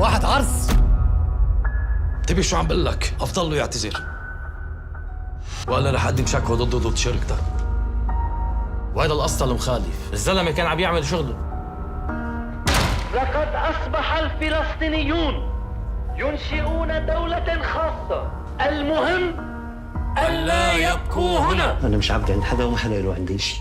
واحد عرس. انتبه شو عم بقول لك، افضل له يعتذر ولا رح اقدم شكوى ضده ضد شركتك. وهذا القسطل مخالف، الزلمه كان عم يعمل شغله. لقد أصبح الفلسطينيون ينشئون دولة خاصة، المهم ألا يبقوا هنا. أنا مش عبد عند حدا وما حدا له عندي شيء.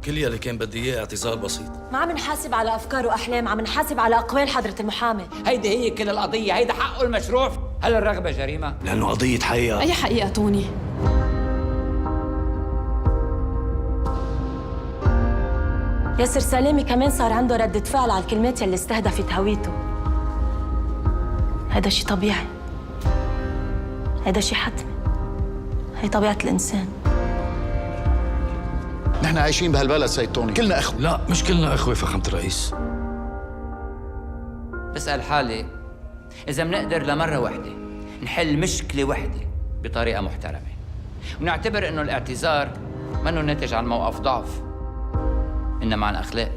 كل يلي كان بدي اياه اعتذار بسيط. ما عم نحاسب على افكار واحلام، عم نحاسب على اقوال حضرة المحامي. هيدي هي كل القضية، هيدا حقه المشروع. هل الرغبة جريمة؟ لانه قضيه حقيقه. أي حقيقة توني؟ ياسر سلامي كمان صار عنده ردة فعل على الكلمات يلي استهدفت هويته. هذا شيء طبيعي، هذا شيء حتمي، هي طبيعة الإنسان. نحن عايشين بهالبلد سيد توني، كلنا اخوة. لا مش كلنا اخوه فخامه الرئيس. بسأل حالي إذا منقدر لمرة واحدة نحل مشكلة واحدة بطريقة محترمة ونعتبر إنه الاعتذار منه ناتج عن موقف ضعف، إنما عن أخلاق.